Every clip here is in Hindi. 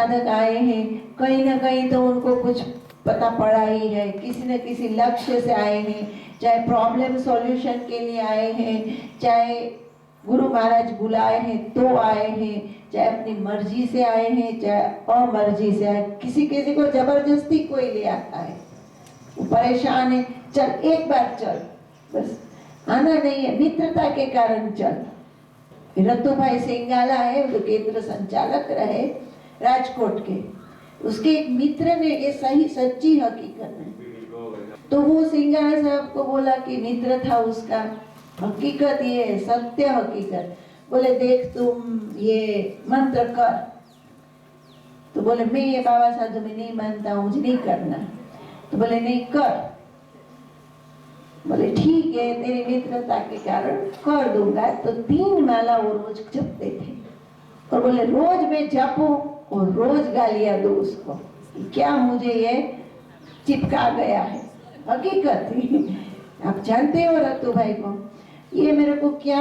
साधक आए हैं, कहीं ना कहीं तो उनको कुछ पता पड़ा ही है, किसी न किसी लक्ष्य से आए हैं, चाहे प्रॉब्लम सॉल्यूशन के लिए आए हैं, चाहे गुरु महाराज बुलाए हैं तो आए हैं, चाहे अपनी मर्जी से आए हैं, चाहे अमर्जी से आए। किसी किसी को जबरदस्ती कोई ले आता है, वो परेशान है, चल एक बार चल, बस आना नहीं है, मित्रता के कारण चल। रत्तू भाई सिंगाला है, वो केंद्र संचालक रहे राजकोट के, उसके एक मित्र ने ये सही सच्ची हकीकत है, तो वो सिंगाला साहब को बोला कि मित्र था उसका, हकीकत ये है, सत्य हकीकत। बोले देख तुम ये मंत्र कर, तो बोले मैं ये बाबा साधु में नहीं मानता हूँ, मुझे नहीं करना। तो बोले नहीं कर। बोले ठीक है, तेरी मित्रता के कारण कर दूंगा। तो 3 माला वो रोज जपते थे, और बोले रोज मैं जपूं और रोज गालियां दूं उसको, क्या मुझे ये चिपका गया है, हकीकत थी। आप जानते हो रत्तू भाई को, ये मेरे को क्या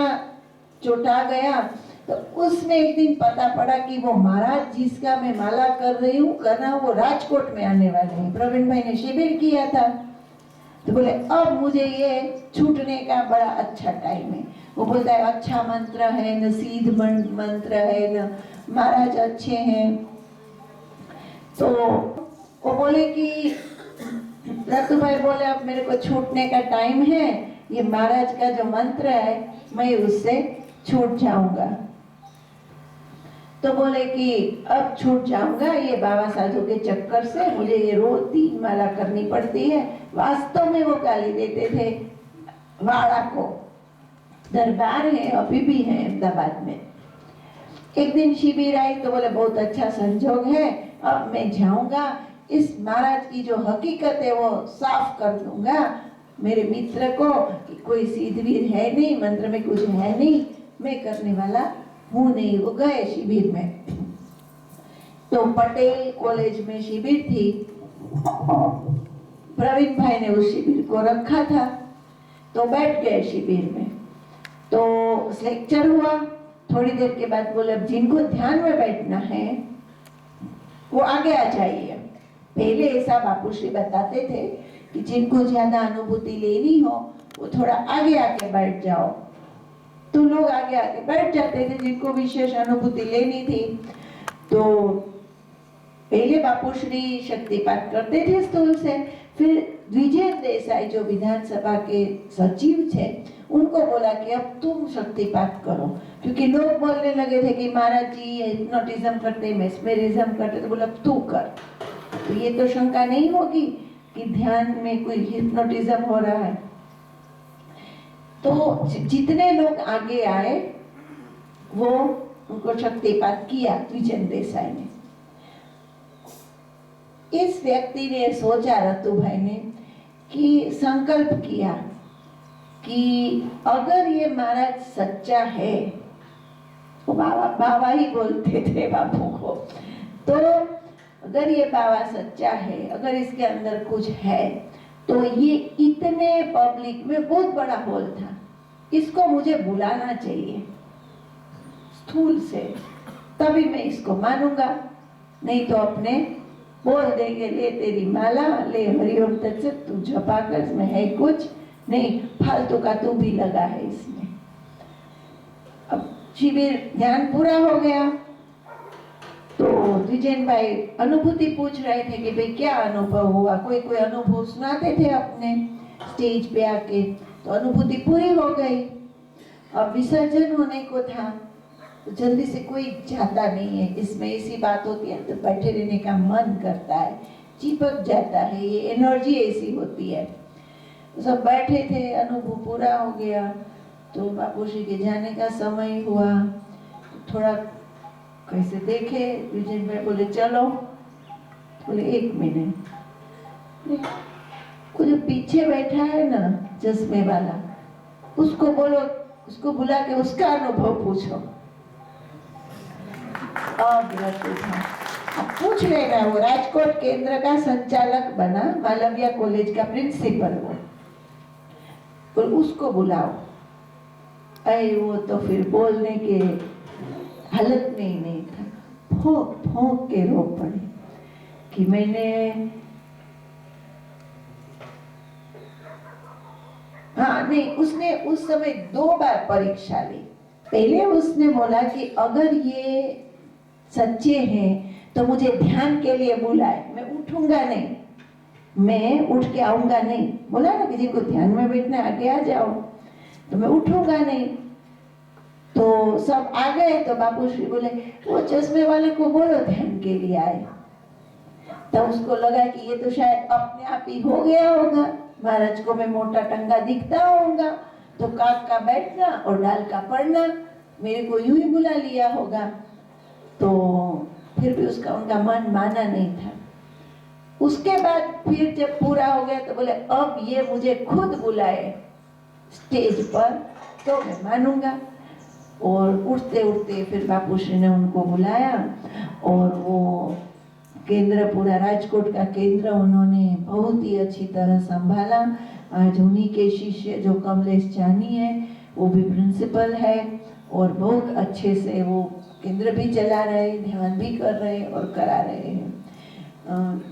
चोटा गया। तो उसमें एक दिन पता पड़ा कि वो महाराज जिसका मैं माला कर रही हूँ करना, वो राजकोट में आने वाले हैं। प्रवीण भाई ने शिविर किया था, तो बोले अब मुझे ये छूटने का बड़ा अच्छा टाइम है। वो बोलता है अच्छा मंत्र है न, सीध मंत्र है न, महाराज अच्छे हैं। तो वो बोले कि रत्तू भाई बोले अब मेरे को छूटने का टाइम है, ये महाराज का जो मंत्र है मैं उससे छूट जाऊंगा। तो बोले कि अब छूट जाऊंगा, ये बाबा साधु के चक्कर से मुझे ये रोज 3 माला करनी पड़ती है। वास्तव में वो गाली देते थे वाड़ा को, दरबार है अभी भी है अहमदाबाद में। एक दिन शिविर आई तो बोले बहुत अच्छा संजोग है, अब मैं जाऊंगा, इस महाराज की जो हकीकत है वो साफ कर दूंगा मेरे मित्र को कि कोई सीधवीर है नहीं, मंत्र में कुछ है नहीं, मैं करने वाला हूँ नहीं। वो गए शिविर में, तो पटेल कॉलेज में शिविर थी, प्रवीण भाई ने उस शिविर को रखा था, तो बैठ गए शिविर में। तो लेक्चर हुआ, थोड़ी देर के बाद बोले अब जिनको ध्यान में बैठना है वो आगे आ जाइए। पहले ऐसा बापूश्री बताते थे कि जिनको ज्यादा अनुभूति लेनी हो वो थोड़ा आगे आके बैठ जाओ, तो लोग आगे आके बैठ जाते थे जिनको विशेष अनुभूति लेनी थी। तो पहले बापूश्री शक्तिपात करते थे स्थूल से, फिर द्विजेंद्र देसाई जो विधानसभा के सचिव थे उनको बोला कि अब तुम शक्तिपात करो, क्योंकि लोग बोलने लगे थे कि महाराज जी हिप्नोटिज्म करते, मेस्मेरिज्म करते, तो बोला तू कर, तो ये तो शंका नहीं होगी कि ध्यान में कोई हिप्नोटिज्म हो रहा है। तो जितने लोग आगे आए वो उनको शक्तिपात किया द्विजेंद्र देसाई ने। इस व्यक्ति ने सोचा, रत्तू भाई ने, कि संकल्प किया कि अगर ये महाराज सच्चा है, वो बाबा ही बोलते थे बापू को, तो अगर ये बाबा सच्चा है, अगर इसके अंदर कुछ है, तो ये इतने पब्लिक में बहुत बड़ा हॉल था, इसको मुझे बुलाना चाहिए स्थूल से, तभी मैं इसको मानूंगा, नहीं तो अपने बोल देंगे ले तेरी माला, ले हरिओम तत्सत, तू जपा कर, इसमें है कुछ नहीं, फालतू का तू भी लगा है इसमें। अब शिविर ध्यान पूरा हो गया, तो द्विजेंद्र भाई अनुभूति पूछ रहे थे कि भाई क्या अनुभव हुआ, कोई कोई अनुभव सुनाते थे अपने स्टेज पे आके, तो अनुभूति पूरी हो गई। अब विसर्जन होने को था, तो जल्दी से कोई जाता नहीं है, इसमें ऐसी बात होती है तो बैठे रहने का मन करता है, चिपक जाता है, ये एनर्जी ऐसी होती है। तो सब बैठे थे, अनुभव पूरा हो गया, तो बापूजी के जाने का समय हुआ, तो थोड़ा कैसे देखे, विजय भाई बोले चलो, बोले 1 मिनट, वो जो पीछे बैठा है ना चश्मे वाला, उसको बोलो, उसको बुला के उसका अनुभव पूछो। अब पूछ लेना, वो राजकोट केंद्र का संचालक बना, मालविया कॉलेज का प्रिंसिपल वो, और उसको बुलाओ। अरे वो तो फिर बोलने के हालत में ही नहीं था, भोंक भोंक के रो पड़े कि मैंने हाँ नहीं, उसने उस समय 2 बार परीक्षा ली। पहले उसने बोला कि अगर ये सच्चे हैं तो मुझे ध्यान के लिए बुलाए, मैं उठूंगा नहीं, मैं उठ के आऊंगा नहीं। बोला ना कि जिनको ध्यान में बैठना आगे आ जाओ, तो मैं उठूंगा नहीं। तो सब आ गए तो बापू श्री बोले वो चश्मे वाले को बोलो ध्यान के लिए आए। तो उसको लगा कि ये तो शायद अपने आप ही हो गया होगा, महाराज को मैं मोटा टंगा दिखता होगा तो काक का बैठना और डाल का पढ़ना, मेरे को यूं ही बुला लिया होगा। तो फिर भी उसका उनका मन माना नहीं था। उसके बाद फिर जब पूरा हो गया तो बोले अब ये मुझे खुद बुलाए स्टेज पर तो मैं मानूंगा। और उठते उठते फिर बापू श्री ने उनको बुलाया और वो केंद्र, पूरा राजकोट का केंद्र उन्होंने बहुत ही अच्छी तरह संभाला। आज उन्हीं के शिष्य जो कमलेश जानी है वो भी प्रिंसिपल है और बहुत अच्छे से वो केंद्र भी चला रहे, ध्यान भी कर रहे और करा रहे हैं।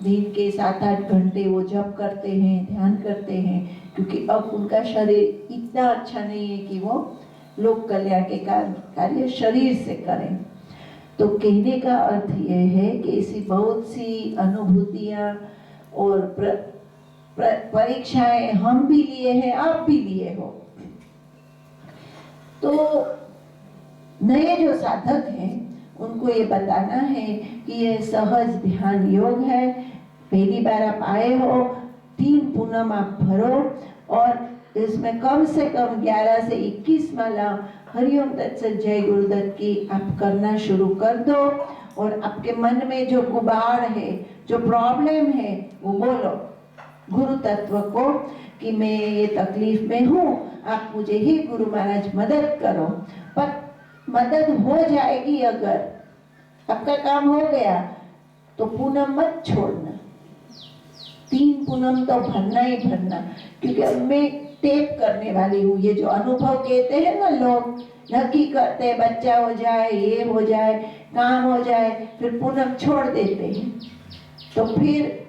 दिन के 7-8 घंटे वो जप करते हैं, ध्यान करते हैं, क्योंकि अब उनका शरीर इतना अच्छा नहीं है कि वो लोक कल्याण के कार्य शरीर से करें। तो कहने का अर्थ यह है कि ऐसी बहुत सी अनुभूतियां और परीक्षाएं हम भी लिए हैं, आप भी लिए हो। तो नए जो साधक हैं उनको ये बताना है कि ये सहज ध्यान योग है। पहली बार आप आए हो, 3 पूनम आप भरो और इसमें कम से कम 11 से 21 माला हरिओम तत्सत जय गुरुदत्त की आप करना शुरू कर दो। और आपके मन में जो गुबार है, जो प्रॉब्लम है, वो बोलो गुरु तत्व को कि मैं ये तकलीफ में हूँ, आप मुझे ही गुरु महाराज मदद करो। पर मदद हो जाएगी, अगर आपका काम हो गया तो पूनम मत छोड़ना, 3 पूनम तो भरना ही भरना, क्योंकि अब मैं टेप करने वाली हूँ। ये जो अनुभव कहते हैं ना लोग, नक्की करते हैं बच्चा हो जाए, ये हो जाए, काम हो जाए, फिर पूनम छोड़ देते हैं तो फिर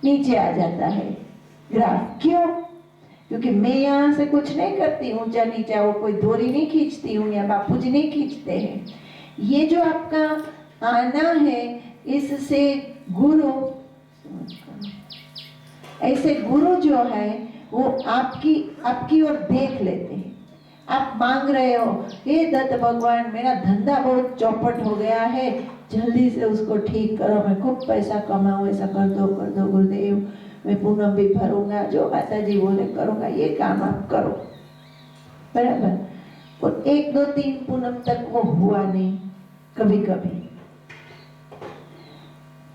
नीचे आ जाता है ग्राफ। क्यों? क्योंकि मैं यहाँ से कुछ नहीं करती, ऊंचा नीचा वो कोई डोरी नहीं खींचती हूँ या बापू जी नहीं खींचते हैं। ये जो आपका आना है, इससे गुरु, ऐसे गुरु जो है वो आपकी ओर देख लेते हैं। आप मांग रहे हो, हे दत्त भगवान मेरा धंधा बहुत चौपट हो गया है, जल्दी से उसको ठीक करो, मैं खूब पैसा कमाऊं, ऐसा कर दो गुरुदेव, मैं पूनम भी भरूंगा, जो माता जी बोले करूंगा, ये काम आप करो। बराबर? और 1, 2, 3 पूनम तक वो हुआ नहीं, कभी कभी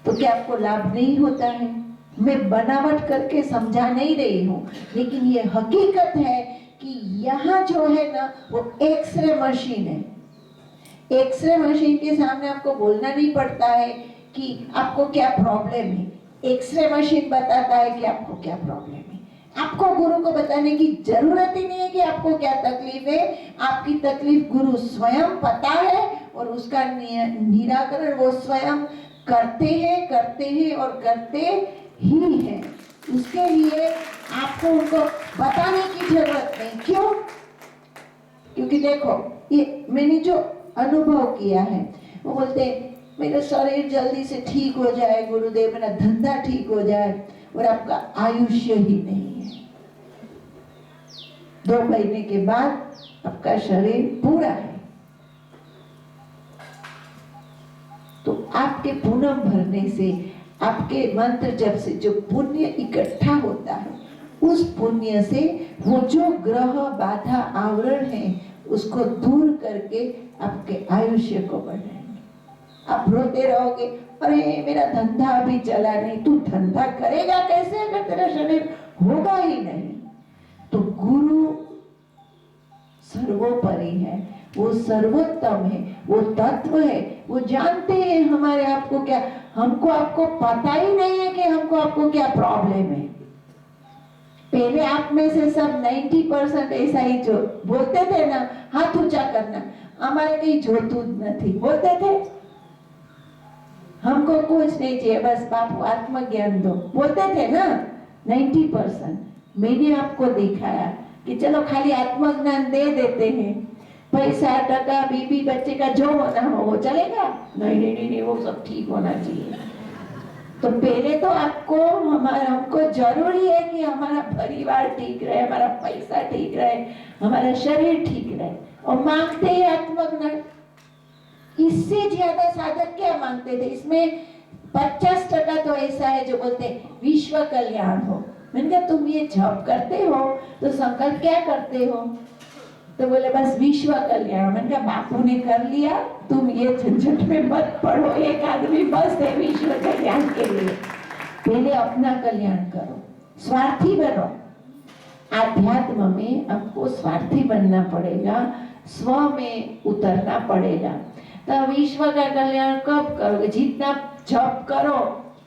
तो क्या आपको लाभ नहीं होता है? मैं बनावट करके समझा नहीं रही हूँ, लेकिन ये हकीकत है कि यहाँ जो है ना वो एक्सरे मशीन है। एक्सरे मशीन के सामने आपको बोलना नहीं पड़ता है कि आपको क्या प्रॉब्लम है, एक्सरे मशीन बताता है कि आपको क्या प्रॉब्लम है। आपको गुरु को बताने की जरूरत ही नहीं है कि आपको क्या तकलीफ है। आपकी तकलीफ गुरु स्वयं पता है और उसका निराकरण वो स्वयं करते हैं और करते ही हैं। उसके लिए आपको उनको बताने की जरूरत नहीं। क्यों? क्योंकि देखो, ये मैंने जो अनुभव किया है, वो बोलते हैं मेरा शरीर जल्दी से ठीक हो जाए गुरुदेव, मेरा धंधा ठीक हो जाए, और आपका आयुष्य ही नहीं है। 2 महीने के बाद आपका शरीर पूरा है। तो आपके पूनम भरने से, आपके मंत्र जप से जो पुण्य इकट्ठा होता है, उस पुण्य से वो जो ग्रह बाधा आवरण है उसको दूर करके आपके आयुष्य को बढ़ाएंगे। आप रोते रहोगे, अरे मेरा धंधा अभी चला नहीं। तू धंधा करेगा कैसे अगर तेरा शरीर होगा ही नहीं? तो गुरु सर्वोपरि है, वो सर्वोत्तम है, वो तत्व है, वो जानते हैं हमारे आपको क्या, हमको आपको पता ही नहीं है कि हमको आपको क्या प्रॉब्लम है। पहले आप में से सब 90% ऐसा ही जो बोलते थे ना, हाथ ऊंचा करना, हमारे कहीं जोतू नहीं बोलते थे। हमको कुछ नहीं चाहिए, बस बापू आत्मज्ञान दो, बोलते थे ना 90%। मैंने आपको दिखाया कि चलो खाली आत्मज्ञान दे देते हैं, पैसा टका बीबी बच्चे का जो होना हो वो चलेगा, नहीं, वो सब ठीक होना चाहिए। तो पहले तो हमको जरूरी है कि हमारा परिवार ठीक रहे, हमारा पैसा ठीक रहे, हमारा शरीर ठीक रहे, और मांगते ही आत्मज्ञान। इससे ज्यादा साधक क्या मांगते थे? इसमें 50% तो ऐसा है जो बोलते विश्व कल्याण हो। मैंने कहा तुम ये जप करते हो तो संकल्प क्या करते हो? तो बोले बस विश्व कल्याण। मैंने कहा बापू ने कर लिया, तुम ये झंझट में मत पड़ो, एक आदमी बस है विश्व कल्याण के लिए। पहले अपना कल्याण करो, स्वार्थी बनो। आध्यात्म में आपको स्वार्थी बनना पड़ेगा, स्व में उतरना पड़ेगा। तो विश्व का कल्याण कब करोगे? जितना जप करो।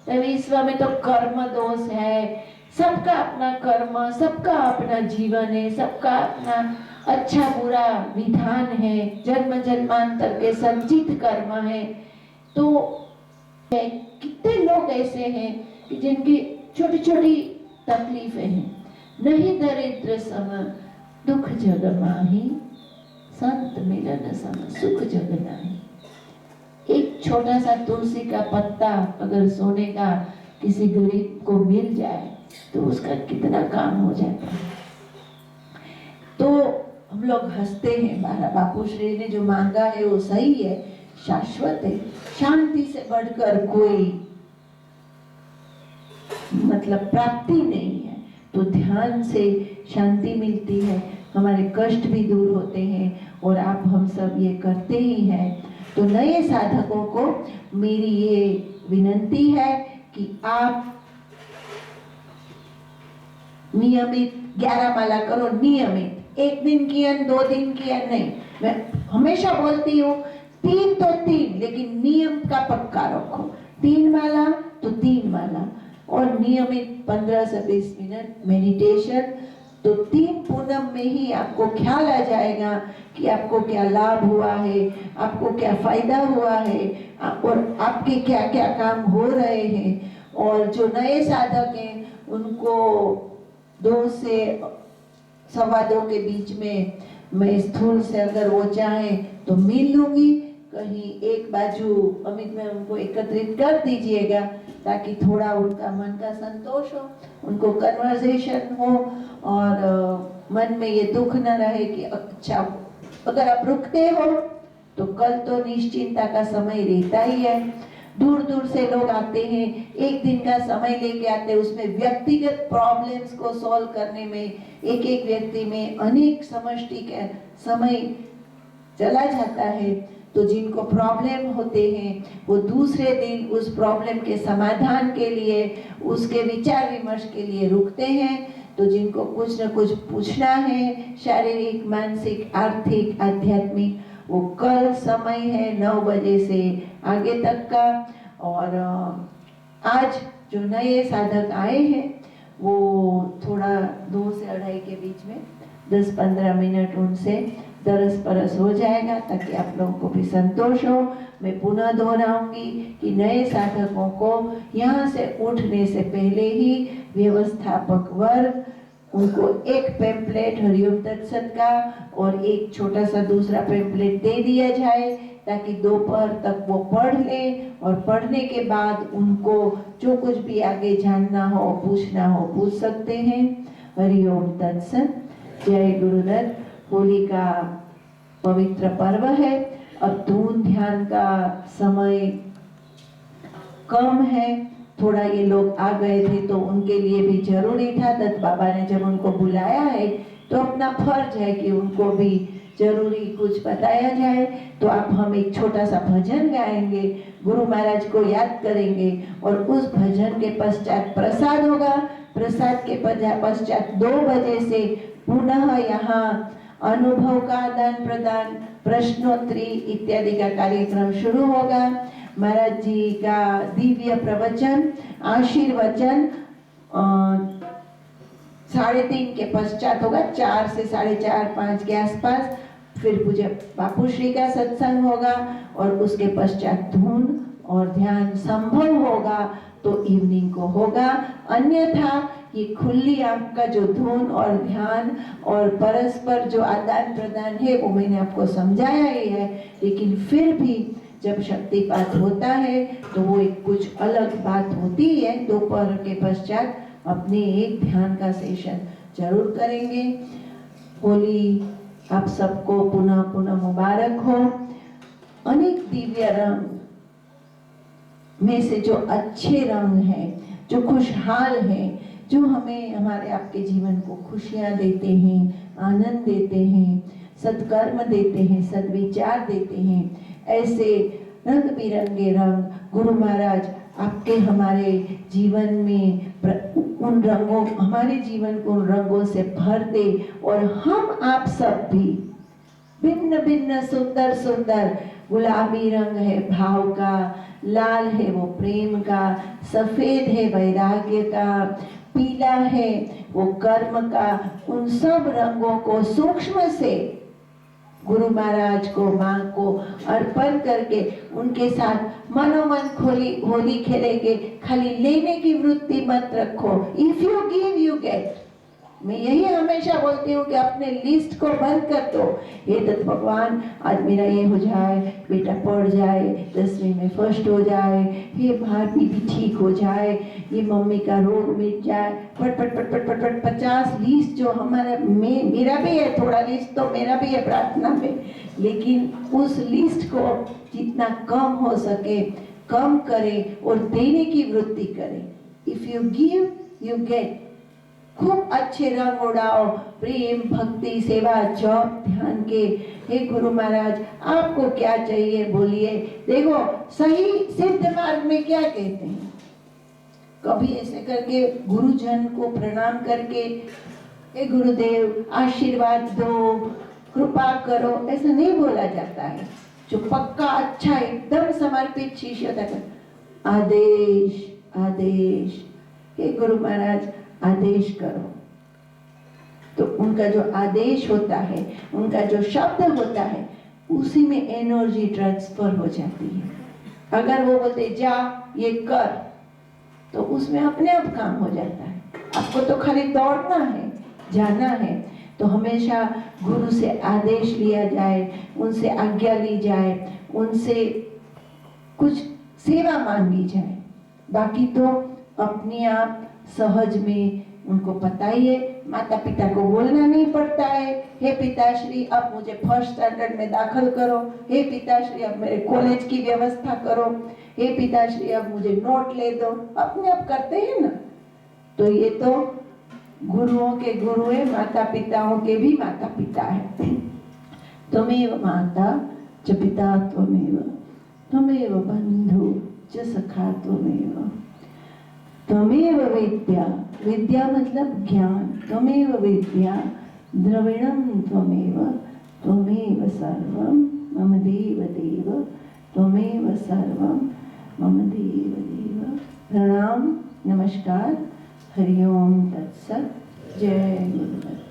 तो विश्व में तो कर्म दोष है, सबका अपना कर्म, सबका अपना जीवन है, सबका अपना अच्छा बुरा विधान है, जन्म जन्मांतर के संचित कर्म है। तो कितने लोग ऐसे हैं कि जिनकी छोटी छोटी तकलीफें हैं। नहीं दरिद्र सम दुख जग माही, संत मिलन सम सुख जग नाही। एक छोटा सा तुलसी का पत्ता अगर सोने का किसी गरीब को मिल जाए तो उसका कितना काम हो जाता है। तो हम लोग हंसते हैं, बापू श्री ने जो मांगा है वो सही है, शाश्वत है। शांति से बढ़कर कोई मतलब प्राप्ति नहीं है। तो ध्यान से शांति मिलती है, हमारे कष्ट भी दूर होते हैं, और आप हम सब ये करते ही हैं। तो नए साधकों को मेरी ये विनंती है कि आप नियमित 11 माला करो। नियमित, एक दिन किया 2 दिन किया नहीं। मैं हमेशा बोलती हूँ 3 तो 3, लेकिन नियम का पक्का रखो। 3 माला तो 3 माला, और नियमित 15 से 20 मिनट मेडिटेशन। तो 3 पूनम में ही आपको ख्याल आ जाएगा कि आपको क्या लाभ हुआ है, आपको क्या फायदा हुआ है, और आपके क्या क्या काम हो रहे हैं। और जो नए साधक हैं उनको 2 से 2:15 के बीच में मैं स्थूल से अगर वो चाहे तो मिल लूंगी कहीं एक बाजू। अमित में उनको एकत्रित कर दीजिएगा ताकि थोड़ा उनका मन का संतोष हो, उनको कन्वर्सेशन हो, और मन में ये दुख न रहे कि अच्छा अगर आप रुकते हो तो कल तो निश्चिंता का समय रहता ही है। दूर दूर से लोग आते हैं, एक दिन का समय लेके आते हैं, उसमें व्यक्तिगत प्रॉब्लम्स को सॉल्व करने में एक एक व्यक्ति में अनेक समष्टि का समय चला जाता है। तो जिनको प्रॉब्लम होते हैं वो दूसरे दिन उस प्रॉब्लम के समाधान के लिए, उसके विचार विमर्श के लिए रुकते हैं। तो जिनको कुछ न कुछ पूछना है, शारीरिक, मानसिक, आर्थिक, आध्यात्मिक, वो कल समय है 9 बजे से आगे तक का। और आज जो नए साधक आए हैं वो थोड़ा 2 से 2:30 के बीच में 10-15 मिनट उनसे दरस परस हो जाएगा ताकि आप लोगों को भी संतोष हो। मैं पुनः दोहराऊंगी कि नए साधकों को यहाँ से उठने से पहले ही व्यवस्थापक वर्ग उनको एक पैम्पलेट हरिओम तत्सत का और एक छोटा सा दूसरा पैम्पलेट दे दिया जाए ताकि दोपहर तक वो पढ़ ले, और पढ़ने के बाद उनको जो कुछ भी आगे जानना हो, पूछना हो, पूछ सकते हैं। हरिओम तत्सत। जय गुरुदत्त। होली का पवित्र पर्व है। अब धून ध्यान का समय कम है, थोड़ा ये लोग आ गए थे तो उनके लिए भी जरूरी था। दत्त बाबा ने जब उनको बुलाया है तो अपना फर्ज है कि उनको भी जरूरी कुछ बताया जाए। तो अब हम एक छोटा सा भजन गाएंगे, गुरु महाराज को याद करेंगे, और उस भजन के पश्चात प्रसाद होगा। प्रसाद के पश्चात 2 बजे से पुनः यहाँ अनुभव का आदान प्रदान, प्रश्नोत्तरी इत्यादि का कार्यक्रम शुरू होगा। महाराज जी का दिव्य प्रवचन, आशीर्वचन 3:30 के पश्चात होगा, 4 से 4:30-5 के आसपास। फिर पूज्य बापू श्री का सत्संग होगा और उसके पश्चात धून और ध्यान संभव होगा तो इवनिंग को होगा, अन्यथा ये खुली आंख का जो धुन और ध्यान और परस्पर जो आदान प्रदान है वो मैंने आपको समझाया ही है, लेकिन फिर भी जब शक्तिपात होता है तो वो एक कुछ अलग बात होती है। दोपहर के पश्चात अपने एक ध्यान का सेशन जरूर करेंगे। होली आप सबको पुनः पुनः मुबारक हो। अनेक दिव्य रंग में से जो अच्छे रंग हैं, जो खुशहाल हैं, जो हमें हमारे आपके जीवन को खुशियां देते हैं, आनंद देते हैं, सत्कर्म देते हैं, सद्विचार देते हैं, ऐसे रंग बिरंगे रंग गुरु महाराज आपके हमारे जीवन में उन रंगों, हमारे जीवन को उन रंगों से भर दे और हम आप सब भी भिन्न भिन्न सुंदर सुंदर, गुलाबी रंग है भाव का, लाल है वो प्रेम का, सफेद है वैराग्य का, पीला है वो कर्म का, उन सब रंगों को सूक्ष्म से गुरु महाराज को, माँ को अर्पण करके उनके साथ मनोमन होली खेलेंगे। खाली लेने की वृत्ति मत रखो। If you give you get. मैं यही हमेशा बोलती हूँ कि अपने लिस्ट को बंद कर दो। हे दत्त भगवान, आज मेरा ये हो जाए, बेटा पढ़ जाए, 10वीं में फर्स्ट हो जाए, हे भाभी भी ठीक हो जाए, ये मम्मी का रोग मिट जाए, पट पट पट पट पट पट 50 लिस्ट जो हमारा मेरा भी है, थोड़ा लिस्ट तो मेरा भी है प्रार्थना में, लेकिन उस लिस्ट को जितना कम हो सके कम करें और देने की वृत्ति करें। If you give you get. खूब अच्छे रंग उड़ाओ, प्रेम, भक्ति, सेवा, जप, ध्यान के। हे गुरु महाराज, आपको क्या चाहिए बोलिए। देखो सही सिद्ध मार्ग में क्या कहते हैं, कभी ऐसे करके गुरुजन को प्रणाम करके हे गुरुदेव आशीर्वाद दो, कृपा करो, ऐसा नहीं बोला जाता है। जो पक्का अच्छा एकदम समर्पित शिष्य होता है, आदेश आदेश, हे गुरु महाराज आदेश करो। तो उनका जो आदेश होता है, उनका जो शब्द होता है, उसी में एनर्जी ट्रांसफर हो जाती है। अगर वो बोलते जा ये कर, तो उसमें अपने आप काम हो जाता है। आपको तो खाली दौड़ना है, जाना है। तो हमेशा गुरु से आदेश लिया जाए, उनसे आज्ञा ली जाए, उनसे कुछ सेवा मांगी जाए। बाकी तो अपने आप सहज में उनको पता ही है। माता पिता को बोलना नहीं पड़ता है, हे पिताश्री अब मुझे फर्स्ट स्टैंडर्ड में दाखिल करो, हे पिताश्री अब मेरे कॉलेज की व्यवस्था करो, हे पिताश्री अब मुझे नोट ले दो, अपने आप करते हैं ना। तो ये तो गुरुओं के गुरु है, माता पिताओं के भी माता पिता है। त्वमेव माता च पिता त्वमेव, त्वमेव बंधु च सखा त्वमेव, त्वमेव विद्या, विद्या मतलब ज्ञान, त्वमेव विद्या द्रविणं त्वमेव, त्वमेव सर्वं मम देव देव, त्वमेव सर्वं मम देव देव। प्रणाम, नमस्कार, हरि ओम तत्सत, जय गुरुदेव।